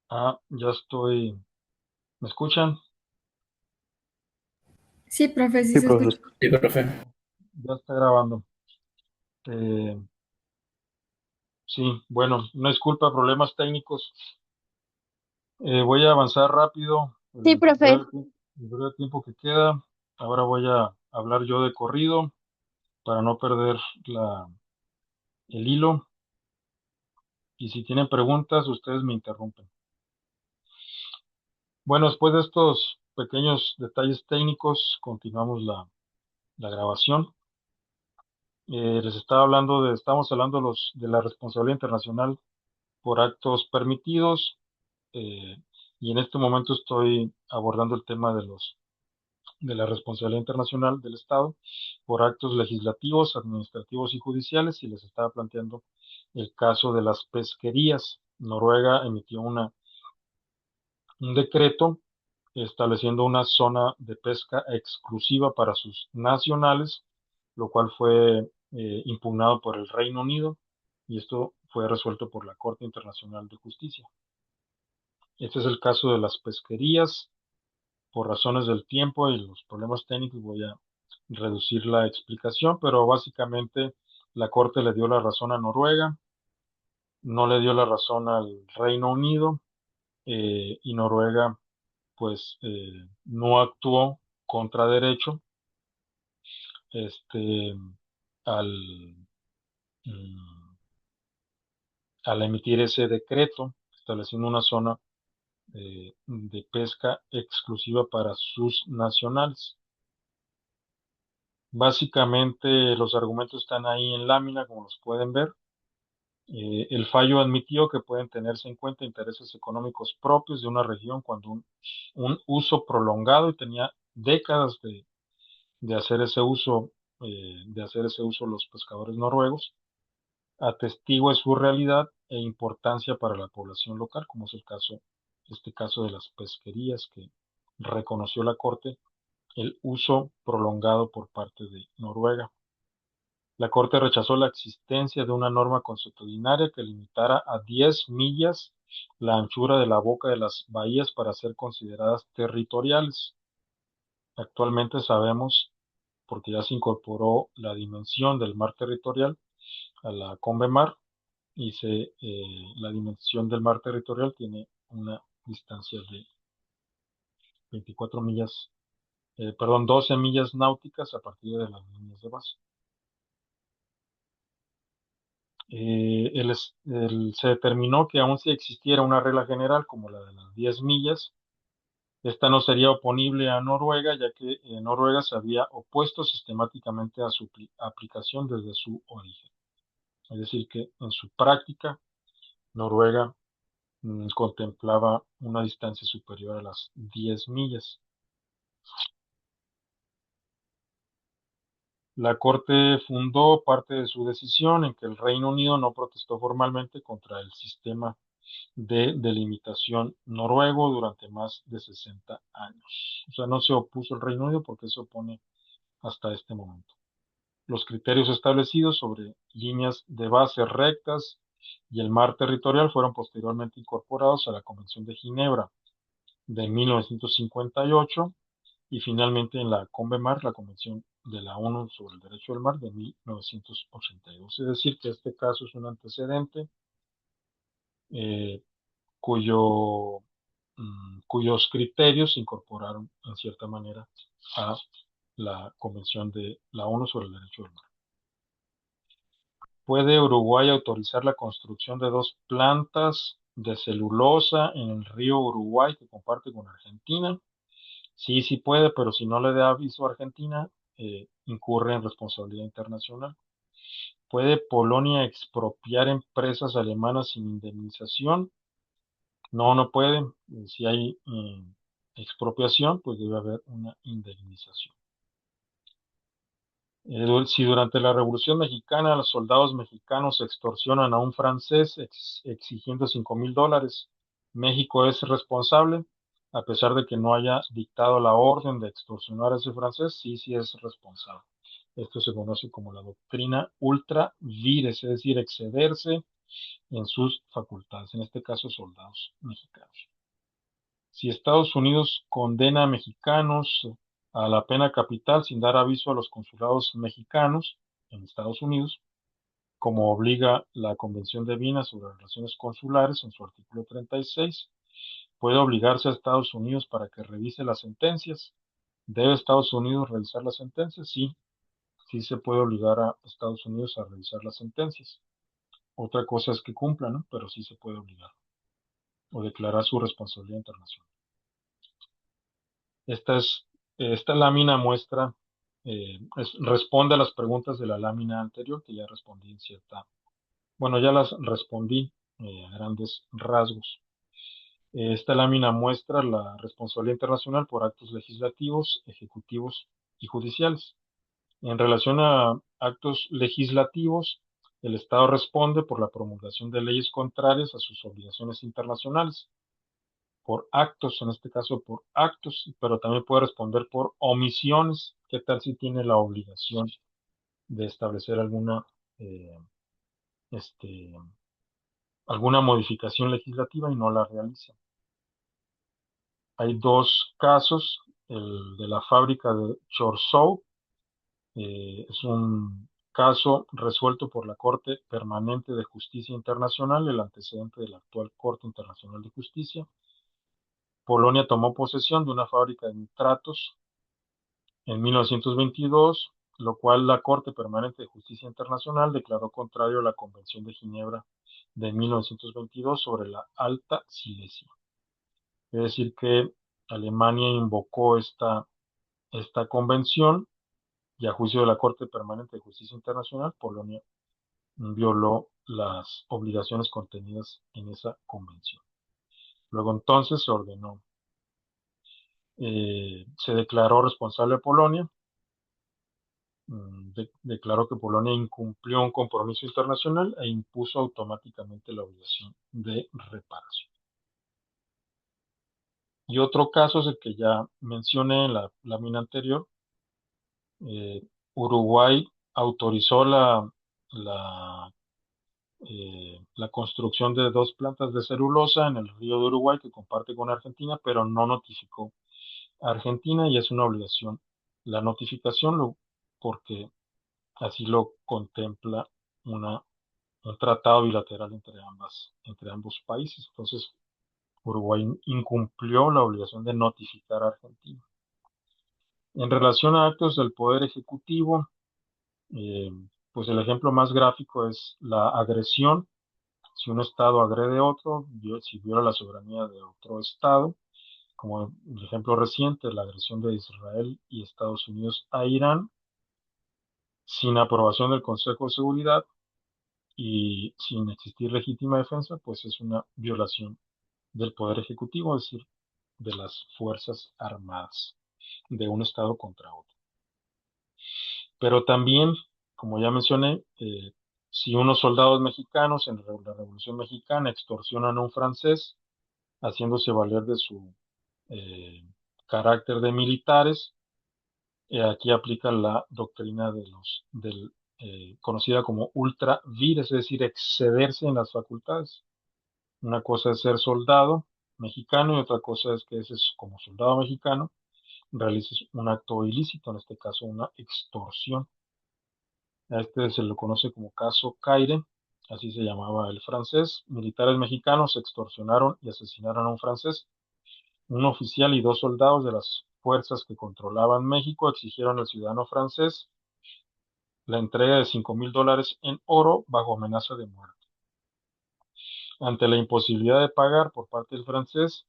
Ya estoy. ¿Me escuchan? Sí, profe, sí Sí, se escucha. profe. Sí, profe. Ya está grabando. Eh, sí, bueno, una disculpa, problemas técnicos. Voy a avanzar rápido Sí, profe. el breve tiempo que queda. Ahora voy a hablar yo de corrido para no perder el hilo. Y si tienen preguntas, ustedes me interrumpen. Bueno, después de estos pequeños detalles técnicos, continuamos la grabación. Estamos hablando de la responsabilidad internacional por actos permitidos, eh, y en este momento estoy abordando el tema de la responsabilidad internacional del Estado por actos legislativos, administrativos y judiciales, y les estaba planteando el caso de las pesquerías. Noruega emitió un decreto estableciendo una zona de pesca exclusiva para sus nacionales, lo cual fue impugnado por el Reino Unido, y esto fue resuelto por la Corte Internacional de Justicia. Este es el caso de las pesquerías. Por razones del tiempo y los problemas técnicos voy a reducir la explicación, pero básicamente la Corte le dio la razón a Noruega, no le dio la razón al Reino Unido, y Noruega pues no actuó contra derecho, este, al, mm, al emitir ese decreto estableciendo una zona de pesca exclusiva para sus nacionales. Básicamente los argumentos están ahí en lámina, como los pueden ver. El fallo admitió que pueden tenerse en cuenta intereses económicos propios de una región cuando un uso prolongado, y tenía décadas de hacer ese uso, los pescadores noruegos, atestigua su realidad e importancia para la población local, como es este caso de las pesquerías que reconoció la Corte el uso prolongado por parte de Noruega. La Corte rechazó la existencia de una norma consuetudinaria que limitara a 10 millas la anchura de la boca de las bahías para ser consideradas territoriales. Actualmente sabemos, porque ya se incorporó la dimensión del mar territorial a la CONVEMAR, y la dimensión del mar territorial tiene una distancia de 24 millas, 12 millas náuticas a partir de las líneas de base. Se determinó que aun si existiera una regla general como la de las 10 millas, esta no sería oponible a Noruega, ya que Noruega se había opuesto sistemáticamente a su aplicación desde su origen. Es decir, que en su práctica, Noruega contemplaba una distancia superior a las 10 millas. La Corte fundó parte de su decisión en que el Reino Unido no protestó formalmente contra el sistema de delimitación noruego durante más de 60 años. O sea, no se opuso el Reino Unido porque se opone hasta este momento. Los criterios establecidos sobre líneas de base rectas y el mar territorial fueron posteriormente incorporados a la Convención de Ginebra de 1958 y finalmente en la CONVEMAR, la Convención de la ONU sobre el Derecho del Mar de 1982. Es decir, que este caso es un antecedente eh, cuyo, cuyos criterios se incorporaron en cierta manera a la Convención de la ONU sobre el Derecho del Mar. ¿Puede Uruguay autorizar la construcción de dos plantas de celulosa en el río Uruguay que comparte con Argentina? Sí, sí puede, pero si no le da aviso a Argentina, incurre en responsabilidad internacional. ¿Puede Polonia expropiar empresas alemanas sin indemnización? No, no puede. Si hay expropiación, pues debe haber una indemnización. Si durante la Revolución Mexicana los soldados mexicanos extorsionan a un francés exigiendo $5,000, ¿México es responsable? A pesar de que no haya dictado la orden de extorsionar a ese francés, sí, sí es responsable. Esto se conoce como la doctrina ultra vires, es decir, excederse en sus facultades, en este caso soldados mexicanos. Si Estados Unidos condena a mexicanos a la pena capital sin dar aviso a los consulados mexicanos en Estados Unidos, como obliga la Convención de Viena sobre relaciones consulares en su artículo 36, puede obligarse a Estados Unidos para que revise las sentencias. ¿Debe Estados Unidos revisar las sentencias? Sí, sí se puede obligar a Estados Unidos a revisar las sentencias. Otra cosa es que cumplan, ¿no? Pero sí se puede obligar o declarar su responsabilidad internacional. Esta es, esta lámina muestra, responde a las preguntas de la lámina anterior que ya respondí en bueno, ya las respondí a grandes rasgos. Esta lámina muestra la responsabilidad internacional por actos legislativos, ejecutivos y judiciales. En relación a actos legislativos, el Estado responde por la promulgación de leyes contrarias a sus obligaciones internacionales, por actos, en este caso por actos, pero también puede responder por omisiones. ¿Qué tal si tiene la obligación de establecer eh, este, alguna modificación legislativa y no la realiza? Hay dos casos, el de la fábrica de Chorzów, es un caso resuelto por la Corte Permanente de Justicia Internacional, el antecedente de la actual Corte Internacional de Justicia. Polonia tomó posesión de una fábrica de nitratos en 1922, lo cual la Corte Permanente de Justicia Internacional declaró contrario a la Convención de Ginebra de 1922 sobre la Alta Silesia. Es decir, que Alemania invocó esta convención y a juicio de la Corte Permanente de Justicia Internacional, Polonia violó las obligaciones contenidas en esa convención. Luego entonces se ordenó, se declaró responsable a Polonia, declaró que Polonia incumplió un compromiso internacional e impuso automáticamente la obligación de reparación. Y otro caso es el que ya mencioné en la lámina anterior. Uruguay autorizó la construcción de dos plantas de celulosa en el río de Uruguay que comparte con Argentina, pero no notificó a Argentina y es una obligación la notificación porque así lo contempla un tratado bilateral entre ambos países. Entonces, Uruguay incumplió la obligación de notificar a Argentina. En relación a actos del Poder Ejecutivo, eh, pues el ejemplo más gráfico es la agresión. Si un Estado agrede a otro, si viola la soberanía de otro Estado, como el ejemplo reciente, la agresión de Israel y Estados Unidos a Irán, sin aprobación del Consejo de Seguridad y sin existir legítima defensa, pues es una violación del Poder Ejecutivo, es decir, de las Fuerzas Armadas de un Estado contra otro. Pero también, como ya mencioné, si unos soldados mexicanos en la Revolución Mexicana extorsionan a un francés, haciéndose valer de su eh, carácter de militares, aquí aplica la doctrina conocida como ultra vires, es decir, excederse en las facultades. Una cosa es ser soldado mexicano y otra cosa es que como soldado mexicano realices un acto ilícito, en este caso una extorsión. A este se lo conoce como caso Caire, así se llamaba el francés. Militares mexicanos extorsionaron y asesinaron a un francés. Un oficial y dos soldados de las fuerzas que controlaban México exigieron al ciudadano francés la entrega de $5,000 en oro bajo amenaza de muerte. Ante la imposibilidad de pagar por parte del francés,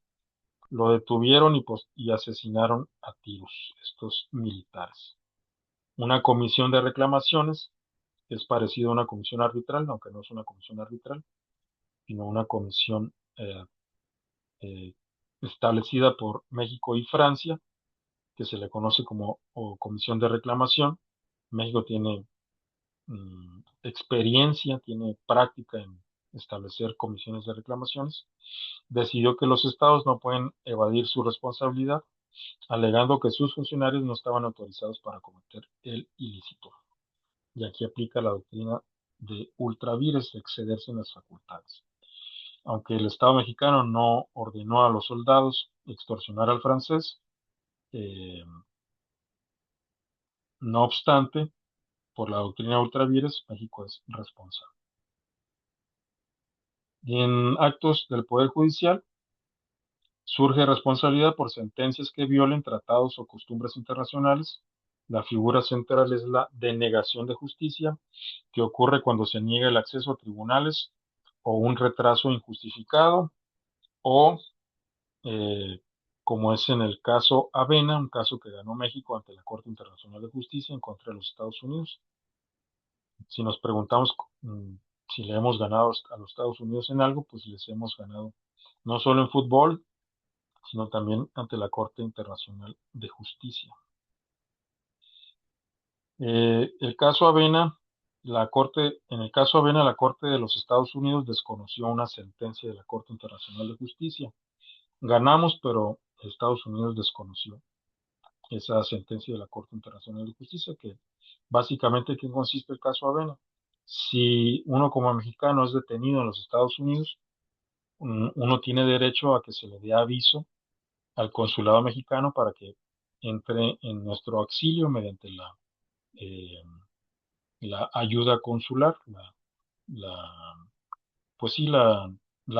lo detuvieron y asesinaron a tiros estos militares. Una comisión de reclamaciones, que es parecido a una comisión arbitral, aunque no es una comisión arbitral, sino una comisión eh, establecida por México y Francia, que se le conoce como comisión de reclamación. México tiene experiencia, tiene práctica en establecer comisiones de reclamaciones. Decidió que los estados no pueden evadir su responsabilidad, alegando que sus funcionarios no estaban autorizados para cometer el ilícito. Y aquí aplica la doctrina de ultravires de excederse en las facultades. Aunque el Estado mexicano no ordenó a los soldados extorsionar al francés, eh, no obstante, por la doctrina ultravires, México es responsable. Y en actos del Poder Judicial surge responsabilidad por sentencias que violen tratados o costumbres internacionales. La figura central es la denegación de justicia, que ocurre cuando se niega el acceso a tribunales o un retraso injustificado, o eh, como es en el caso Avena, un caso que ganó México ante la Corte Internacional de Justicia en contra de los Estados Unidos. Si nos preguntamos si le hemos ganado a los Estados Unidos en algo, pues les hemos ganado no solo en fútbol, sino también ante la Corte Internacional de Justicia. El caso Avena, en el caso Avena, la Corte de los Estados Unidos desconoció una sentencia de la Corte Internacional de Justicia. Ganamos, pero Estados Unidos desconoció esa sentencia de la Corte Internacional de Justicia, que básicamente, ¿en qué consiste el caso Avena? Si uno como mexicano es detenido en los Estados Unidos, uno tiene derecho a que se le dé aviso al consulado mexicano para que entre en nuestro auxilio mediante eh, la ayuda consular, la, pues sí, la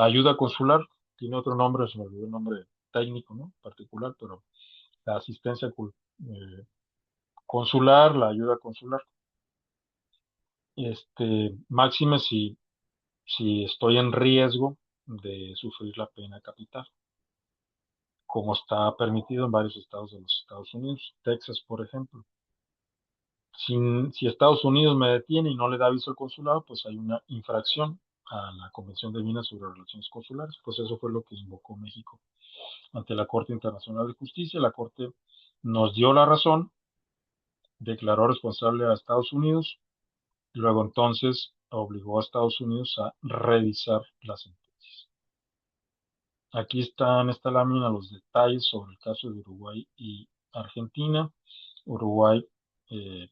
ayuda consular, tiene otro nombre, se me olvidó el nombre técnico, ¿no? Particular, pero la asistencia consular, la ayuda consular. Máxime si estoy en riesgo de sufrir la pena capital, como está permitido en varios estados de los Estados Unidos, Texas, por ejemplo. Si Estados Unidos me detiene y no le da aviso al consulado, pues hay una infracción a la Convención de Viena sobre Relaciones Consulares. Pues eso fue lo que invocó México ante la Corte Internacional de Justicia. La Corte nos dio la razón, declaró responsable a Estados Unidos, y luego entonces obligó a Estados Unidos a revisar la sentencia. Aquí está en esta lámina los detalles sobre el caso de Uruguay y Argentina. Uruguay eh,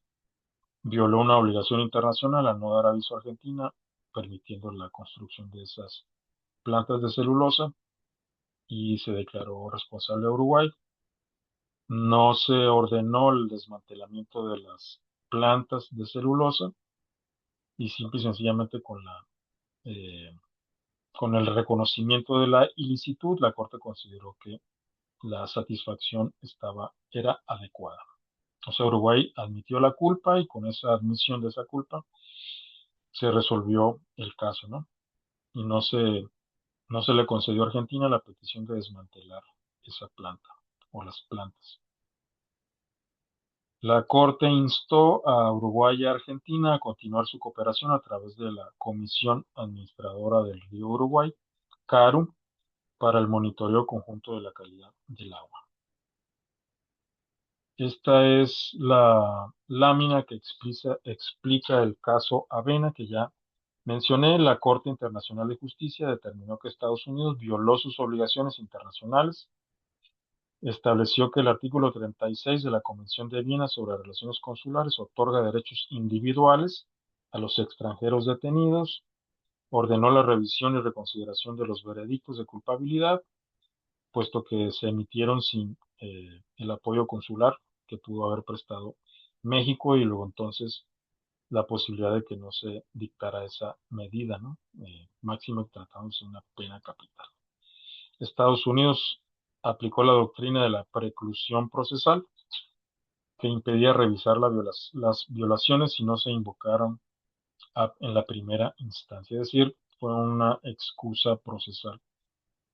violó una obligación internacional al no dar aviso a Argentina, permitiendo la construcción de esas plantas de celulosa, y se declaró responsable a Uruguay. No se ordenó el desmantelamiento de las plantas de celulosa, y simple y sencillamente eh, con el reconocimiento de la ilicitud, la Corte consideró que la satisfacción era adecuada. O sea, Uruguay admitió la culpa, y con esa admisión de esa culpa se resolvió el caso, ¿no? Y no se le concedió a Argentina la petición de desmantelar esa planta o las plantas. La Corte instó a Uruguay y a Argentina a continuar su cooperación a través de la Comisión Administradora del Río Uruguay, CARU, para el monitoreo conjunto de la calidad del agua. Esta es la lámina que explica el caso Avena, que ya mencioné. La Corte Internacional de Justicia determinó que Estados Unidos violó sus obligaciones internacionales. Estableció que el artículo 36 de la Convención de Viena sobre Relaciones Consulares otorga derechos individuales a los extranjeros detenidos. Ordenó la revisión y reconsideración de los veredictos de culpabilidad, puesto que se emitieron sin el apoyo consular que pudo haber prestado México, y luego entonces la posibilidad de que no se dictara esa medida, ¿no? Máximo tratándose de una pena capital. Estados Unidos aplicó la doctrina de la preclusión procesal, que impedía revisar las violaciones si no se invocaron en la primera instancia, es decir, fue una excusa procesal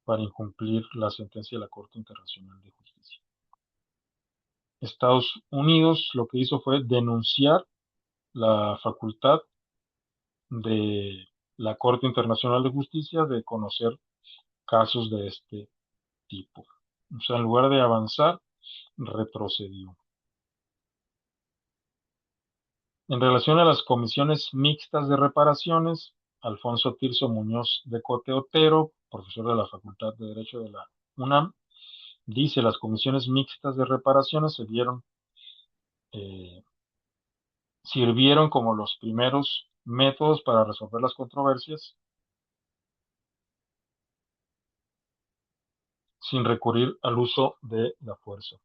para incumplir la sentencia de la Corte Internacional de Justicia. Estados Unidos lo que hizo fue denunciar la facultad de la Corte Internacional de Justicia de conocer casos de este tipo. O sea, en lugar de avanzar, retrocedió. En relación a las comisiones mixtas de reparaciones, Alfonso Tirso Muñoz de Cote Otero, profesor de la Facultad de Derecho de la UNAM, dice: las comisiones mixtas de reparaciones eh, sirvieron como los primeros métodos para resolver las controversias sin recurrir al uso de la fuerza.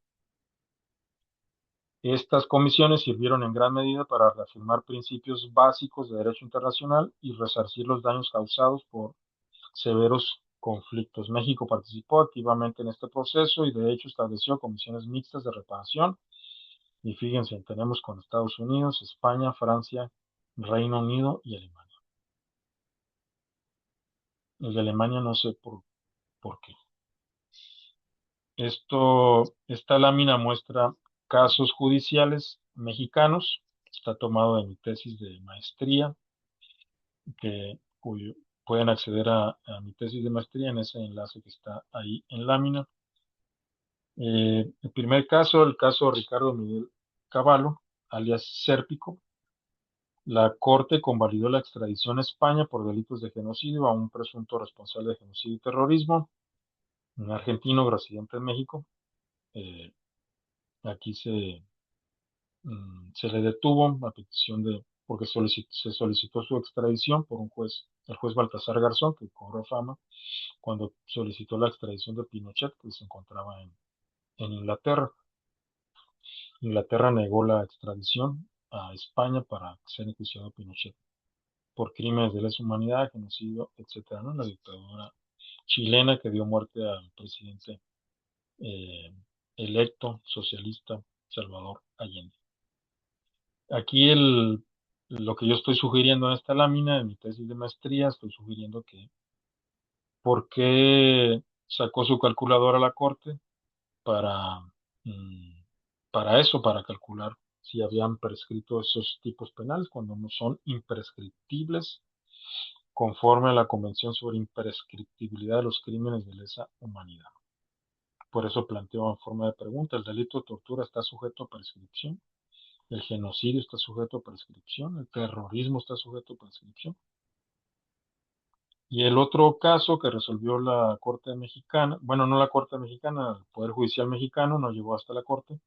Estas comisiones sirvieron en gran medida para reafirmar principios básicos de derecho internacional y resarcir los daños causados por severos conflictos. México participó activamente en este proceso y de hecho estableció comisiones mixtas de reparación. Y fíjense, tenemos con Estados Unidos, España, Francia, Reino Unido y Alemania. El de Alemania no sé por qué. Esta lámina muestra casos judiciales mexicanos. Está tomado de mi tesis de maestría, pueden acceder a mi tesis de maestría en ese enlace que está ahí en lámina. El primer caso, el caso de Ricardo Miguel Cavallo, alias Sérpico. La Corte convalidó la extradición a España por delitos de genocidio a un presunto responsable de genocidio y terrorismo, un argentino residente en México. Aquí se le detuvo a petición porque se solicitó su extradición por un juez, el juez Baltasar Garzón, que cobró fama cuando solicitó la extradición de Pinochet, que se encontraba en Inglaterra. Inglaterra negó la extradición a España para ser enjuiciado a Pinochet por crímenes de lesa humanidad, genocidio, etcétera, ¿no? La dictadura chilena que dio muerte al presidente eh, electo socialista Salvador Allende. Aquí lo que yo estoy sugiriendo en esta lámina, en mi tesis de maestría, estoy sugiriendo que por qué sacó su calculadora a la corte para, mm, para eso, para calcular si habían prescrito esos tipos penales cuando no son imprescriptibles conforme a la Convención sobre Imprescriptibilidad de los Crímenes de Lesa Humanidad. Por eso planteo en forma de pregunta, ¿el delito de tortura está sujeto a prescripción? ¿El genocidio está sujeto a prescripción? ¿El terrorismo está sujeto a prescripción? Y el otro caso que resolvió la Corte Mexicana, bueno, no la Corte Mexicana, el Poder Judicial Mexicano, no llegó hasta la Corte,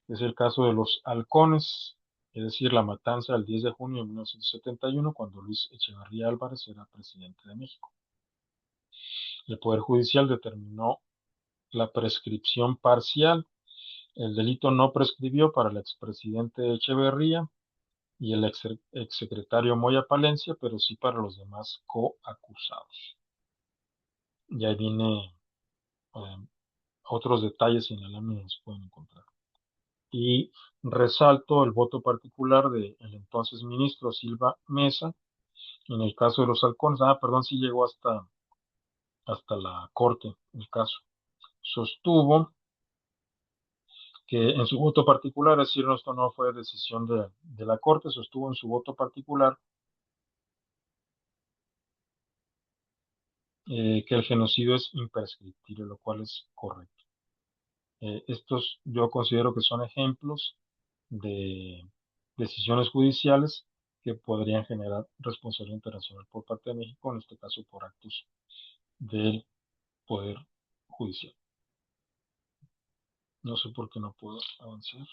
es el caso de los halcones, es decir, la matanza del 10 de junio de 1971, cuando Luis Echeverría Álvarez era presidente de México. El Poder Judicial determinó la prescripción parcial. El delito no prescribió para el expresidente Echeverría y el exsecretario Moya Palencia, pero sí para los demás coacusados. Y ahí viene eh, otros detalles en la lámina se pueden encontrar. Y resalto el voto particular del entonces ministro Silva Mesa en el caso de los halcones. Perdón, sí llegó hasta la corte el caso. Sostuvo que en su voto particular, es decir, esto no fue decisión de la corte, sostuvo en su voto particular que el genocidio es imprescriptible, lo cual es correcto. Estos yo considero que son ejemplos de decisiones judiciales que podrían generar responsabilidad internacional por parte de México, en este caso por actos del Poder Judicial. No sé por qué no puedo avanzar.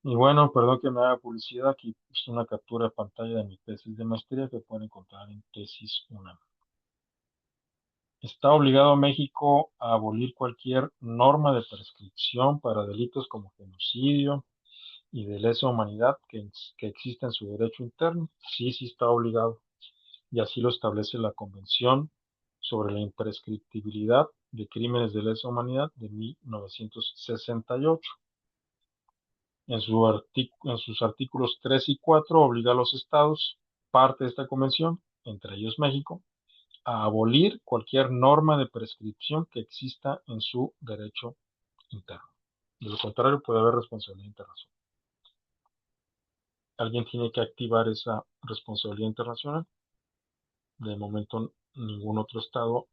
Y bueno, perdón que me haga publicidad, aquí es una captura de pantalla de mi tesis de maestría que pueden encontrar en tesis 1. Está obligado México a abolir cualquier norma de prescripción para delitos como genocidio y de lesa humanidad que exista en su derecho interno. Sí, sí está obligado. Y así lo establece la Convención sobre la Imprescriptibilidad de Crímenes de Lesa Humanidad de 1968. En sus artículos 3 y 4 obliga a los estados, parte de esta convención, entre ellos México, a abolir cualquier norma de prescripción que exista en su derecho interno. De lo contrario, puede haber responsabilidad internacional. Alguien tiene que activar esa responsabilidad internacional. De momento, ningún otro estado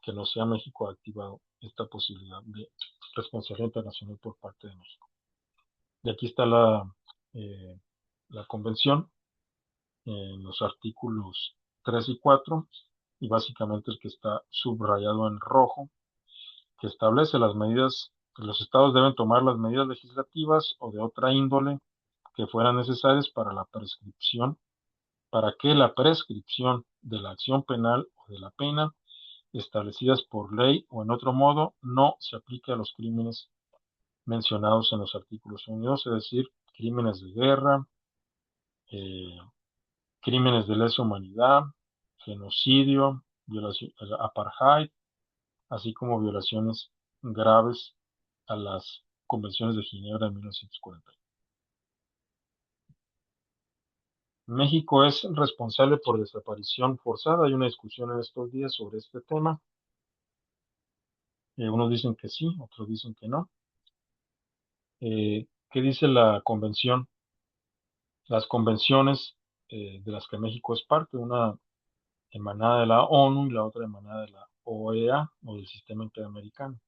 que no sea México ha activado esta posibilidad de responsabilidad internacional por parte de México. Y aquí está la convención en los artículos 3 y 4 y básicamente el que está subrayado en rojo, que establece las medidas Los estados deben tomar las medidas legislativas o de otra índole que fueran necesarias para que la prescripción de la acción penal o de la pena establecidas por ley o en otro modo no se aplique a los crímenes mencionados en los artículos unidos, es decir, crímenes de guerra, eh, crímenes de lesa humanidad, genocidio, violación, apartheid, así como violaciones graves a las convenciones de Ginebra de 1940. México es responsable por desaparición forzada. Hay una discusión en estos días sobre este tema. Unos dicen que sí, otros dicen que no. ¿Qué dice la convención? Las convenciones de las que México es parte, una emanada de la ONU y la otra emanada de la OEA o del Sistema Interamericano.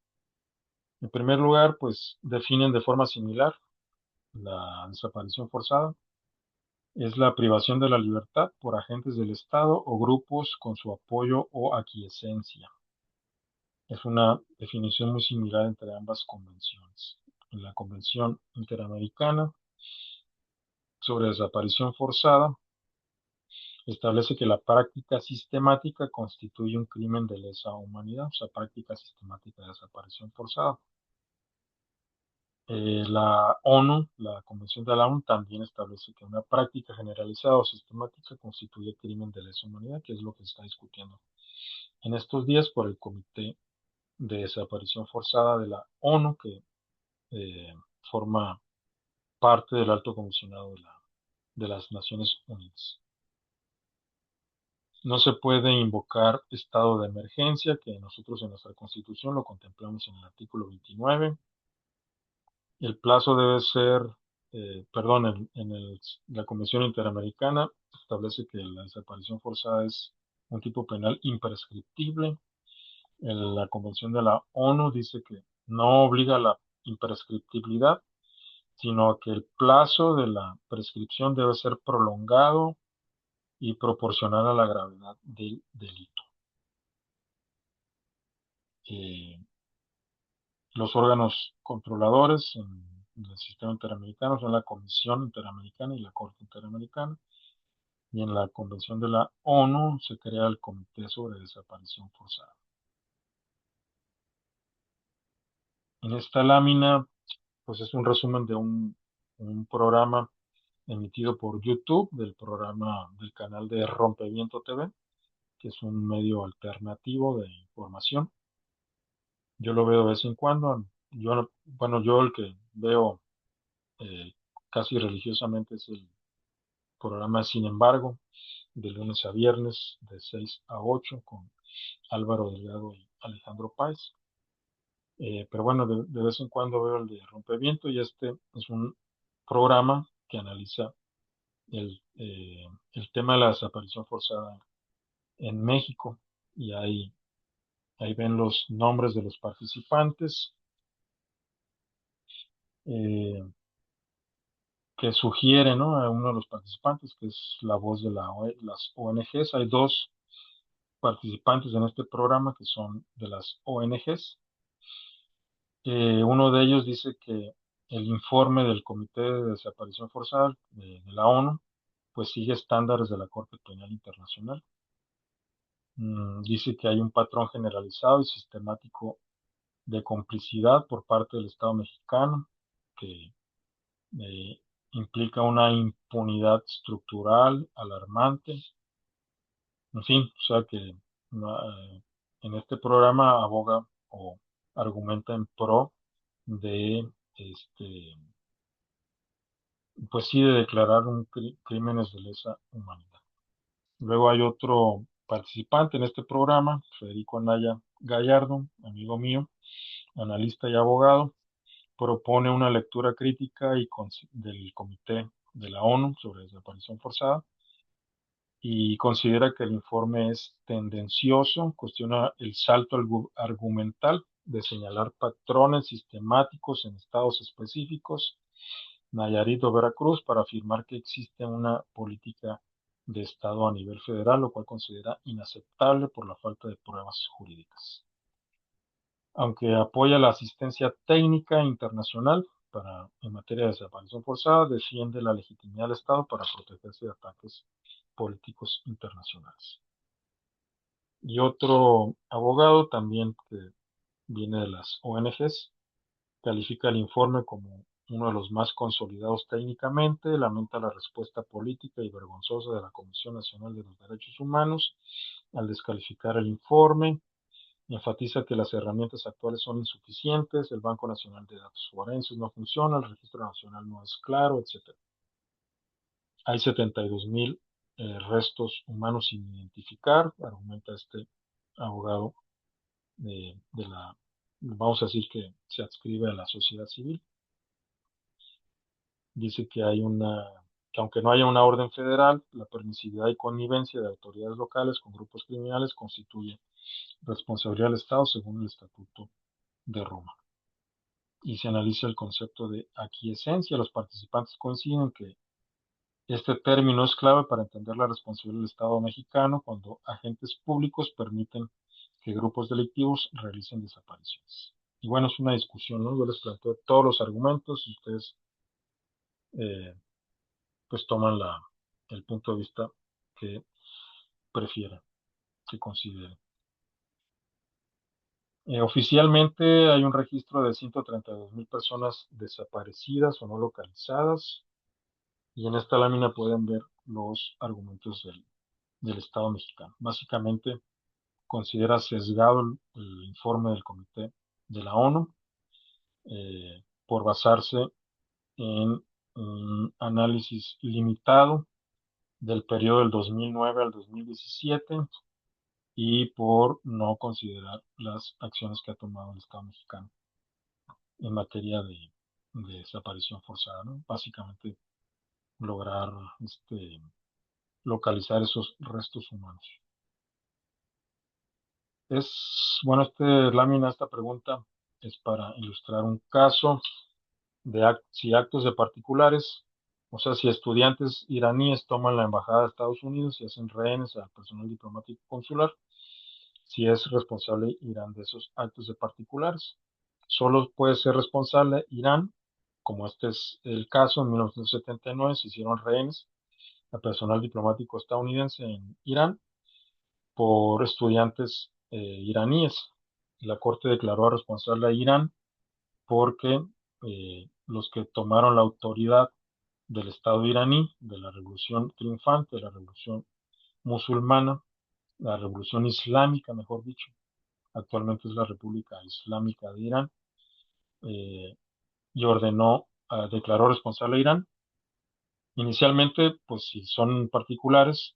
En primer lugar, pues definen de forma similar la desaparición forzada. Es la privación de la libertad por agentes del Estado o grupos con su apoyo o aquiescencia. Es una definición muy similar entre ambas convenciones. En la Convención Interamericana sobre Desaparición Forzada establece que la práctica sistemática constituye un crimen de lesa humanidad, o sea, práctica sistemática de desaparición forzada. La ONU, la Convención de la ONU, también establece que una práctica generalizada o sistemática constituye crimen de lesa humanidad, que es lo que se está discutiendo en estos días por el Comité de Desaparición Forzada de la ONU, que eh, forma parte del Alto Comisionado de las Naciones Unidas. No se puede invocar estado de emergencia, que nosotros en nuestra Constitución lo contemplamos en el artículo 29. El plazo debe ser, perdón, la Convención Interamericana establece que la desaparición forzada es un tipo penal imprescriptible. La Convención de la ONU dice que no obliga a la imprescriptibilidad, sino que el plazo de la prescripción debe ser prolongado y proporcional a la gravedad del delito. Eh, los órganos controladores en el sistema interamericano son la Comisión Interamericana y la Corte Interamericana, y en la Convención de la ONU se crea el Comité sobre Desaparición Forzada. En esta lámina, pues es un resumen de un programa emitido por YouTube, del programa del canal de Rompeviento TV, que es un medio alternativo de información. Yo lo veo de vez en cuando. Yo el que veo eh, casi religiosamente es el programa Sin embargo, de lunes a viernes, de 6 a 8, con Álvaro Delgado y Alejandro Páez. Pero bueno, de vez en cuando veo el de Rompeviento y este es un programa que analiza el tema de la desaparición forzada en México y ahí ven los nombres de los participantes eh, que sugiere, ¿no?, a uno de los participantes, que es la voz de las ONGs. Hay dos participantes en este programa que son de las ONGs. Uno de ellos dice que el informe del Comité de Desaparición Forzada de la ONU pues sigue estándares de la Corte Penal Internacional. Dice que hay un patrón generalizado y sistemático de complicidad por parte del Estado mexicano que eh, implica una impunidad estructural alarmante. En fin, o sea que en este programa aboga o argumenta en pro de este, pues sí, de declarar crímenes de lesa humanidad. Luego hay otro participante en este programa, Federico Anaya Gallardo, amigo mío, analista y abogado, propone una lectura crítica del Comité de la ONU sobre desaparición forzada y considera que el informe es tendencioso, cuestiona el salto argumental de señalar patrones sistemáticos en estados específicos, Nayarit o Veracruz, para afirmar que existe una política de Estado a nivel federal, lo cual considera inaceptable por la falta de pruebas jurídicas. Aunque apoya la asistencia técnica internacional en materia de desaparición forzada, defiende la legitimidad del Estado para protegerse de ataques políticos internacionales. Y otro abogado también que viene de las ONGs, califica el informe como uno de los más consolidados técnicamente, lamenta la respuesta política y vergonzosa de la Comisión Nacional de los Derechos Humanos al descalificar el informe, enfatiza que las herramientas actuales son insuficientes, el Banco Nacional de Datos Forenses no funciona, el Registro Nacional no es claro, etc. Hay 72,000 restos humanos sin identificar, argumenta este abogado vamos a decir que se adscribe a la sociedad civil. Dice que aunque no haya una orden federal, la permisividad y connivencia de autoridades locales con grupos criminales constituye responsabilidad del Estado según el Estatuto de Roma. Y se analiza el concepto de aquiescencia. Los participantes coinciden que este término es clave para entender la responsabilidad del Estado mexicano cuando agentes públicos permiten que grupos delictivos realicen desapariciones. Y bueno, es una discusión, ¿no? Yo les planteo todos los argumentos y ustedes eh, pues toman el punto de vista que prefieran, que consideren. Oficialmente hay un registro de 132,000 personas desaparecidas o no localizadas y en esta lámina pueden ver los argumentos del Estado mexicano. Básicamente considera sesgado el informe del Comité de la ONU por basarse en un análisis limitado del periodo del 2009 al 2017 y por no considerar las acciones que ha tomado el Estado mexicano en materia de desaparición forzada, ¿no? Básicamente lograr localizar esos restos humanos. Bueno, esta pregunta es para ilustrar un caso de si actos de particulares, o sea, si estudiantes iraníes toman la embajada de Estados Unidos y hacen rehenes al personal diplomático consular, si es responsable Irán de esos actos de particulares. Solo puede ser responsable Irán, como este es el caso, en 1979 se hicieron rehenes a personal diplomático estadounidense en Irán por estudiantes iraníes. La Corte declaró responsable a Irán porque los que tomaron la autoridad del Estado iraní, de la revolución triunfante, de la revolución musulmana, la revolución islámica, mejor dicho, actualmente es la República Islámica de Irán, eh, y declaró responsable a Irán. Inicialmente, pues si son particulares,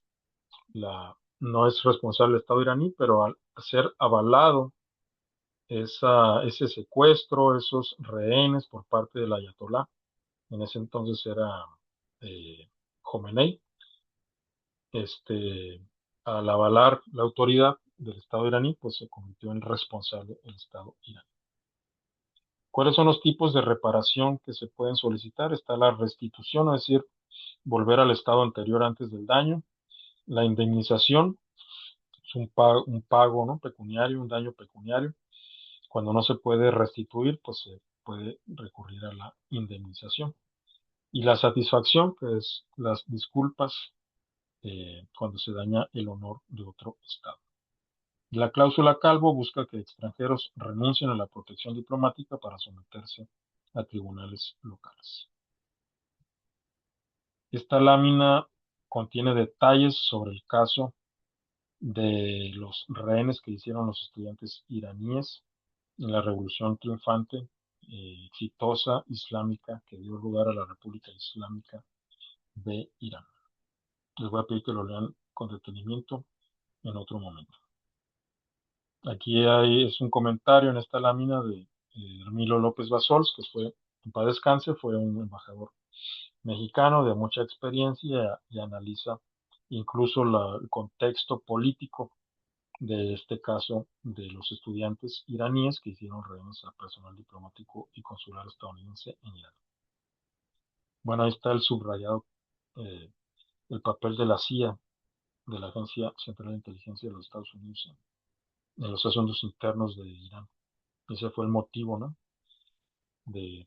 no es responsable el Estado iraní, pero al ser avalado ese secuestro, esos rehenes por parte del Ayatolá, en ese entonces era Jomenei, al avalar la autoridad del Estado iraní, pues se convirtió en responsable el Estado iraní. ¿Cuáles son los tipos de reparación que se pueden solicitar? Está la restitución, es decir, volver al estado anterior antes del daño. La indemnización es un pago, ¿no? Pecuniario, un daño pecuniario. Cuando no se puede restituir, pues se puede recurrir a la indemnización. Y la satisfacción, que es las disculpas cuando se daña el honor de otro estado. La cláusula Calvo busca que extranjeros renuncien a la protección diplomática para someterse a tribunales locales. Esta lámina contiene detalles sobre el caso de los rehenes que hicieron los estudiantes iraníes en la revolución triunfante, exitosa, islámica, que dio lugar a la República Islámica de Irán. Les voy a pedir que lo lean con detenimiento en otro momento. Aquí es un comentario en esta lámina de Hermilo López Basols, que en paz descanse, fue un embajador mexicano de mucha experiencia y analiza incluso el contexto político de este caso de los estudiantes iraníes que hicieron rehenes a personal diplomático y consular estadounidense en Irán. Bueno, ahí está el subrayado, el papel de la CIA, de la Agencia Central de Inteligencia de los Estados Unidos en los asuntos internos de Irán. Ese fue el motivo, ¿no?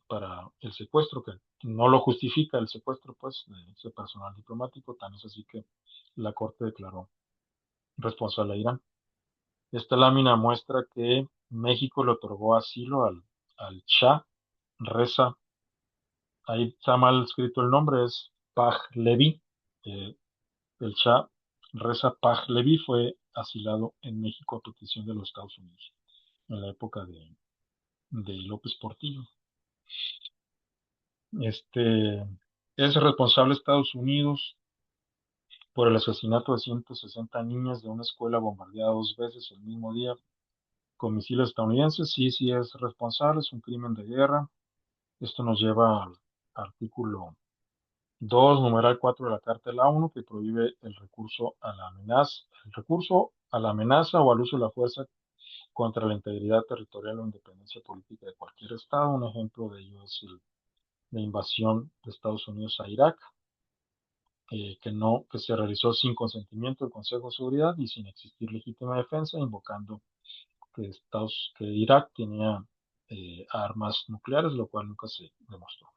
Para el secuestro, que no lo justifica el secuestro, pues, de ese personal diplomático, tan es así que la Corte declaró responsable a Irán. Esta lámina muestra que México le otorgó asilo al Shah Reza, ahí está mal escrito el nombre, es Pahlavi. Eh, el Shah Reza Pahlavi fue asilado en México a petición de los Estados Unidos en la época de López Portillo. Este, es responsable Estados Unidos por el asesinato de 160 niñas de una escuela bombardeada 2 veces el mismo día con misiles estadounidenses. Sí, sí es responsable, es un crimen de guerra. Esto nos lleva al artículo 2, numeral 4 de la Carta de la ONU, que prohíbe el recurso a la amenaza o al uso de la fuerza contra la integridad territorial o independencia política de cualquier Estado. Un ejemplo de ello es la invasión de Estados Unidos a Irak, que se realizó sin consentimiento del Consejo de Seguridad y sin existir legítima defensa, invocando que Irak tenía armas nucleares, lo cual nunca se demostró.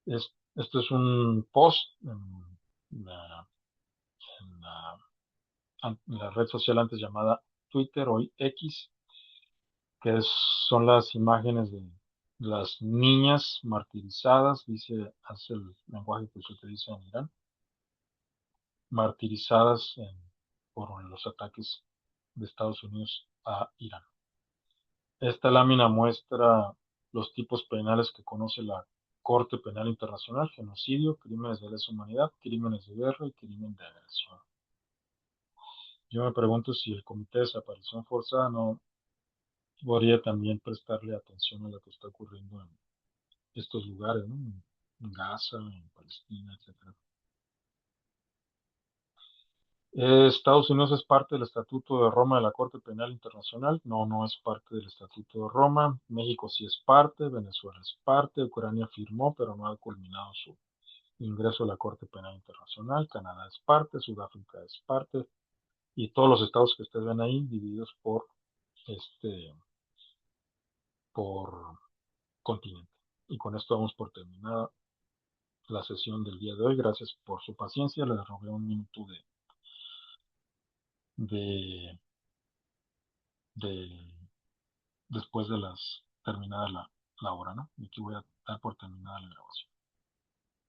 Esto es un post la, en la, en la red social antes llamada Twitter, hoy X, son las imágenes de las niñas martirizadas, hace el lenguaje que se utiliza en Irán, martirizadas por los ataques de Estados Unidos a Irán. Esta lámina muestra los tipos penales que conoce la Corte Penal Internacional: genocidio, crímenes de lesa humanidad, crímenes de guerra y crimen de agresión. Yo me pregunto si el Comité de Desaparición Forzada no podría también prestarle atención a lo que está ocurriendo en estos lugares, ¿no? En Gaza, en Palestina, etcétera. Estados Unidos es parte del Estatuto de Roma de la Corte Penal Internacional. No, no es parte del Estatuto de Roma. México sí es parte, Venezuela es parte, Ucrania firmó, pero no ha culminado su ingreso a la Corte Penal Internacional. Canadá es parte, Sudáfrica es parte, y todos los estados que ustedes ven ahí divididos este, por continente. Y con esto vamos por terminada la sesión del día de hoy. Gracias por su paciencia. Les robé un minuto de, de después de terminada la hora, ¿no? Y aquí voy a dar por terminada la grabación.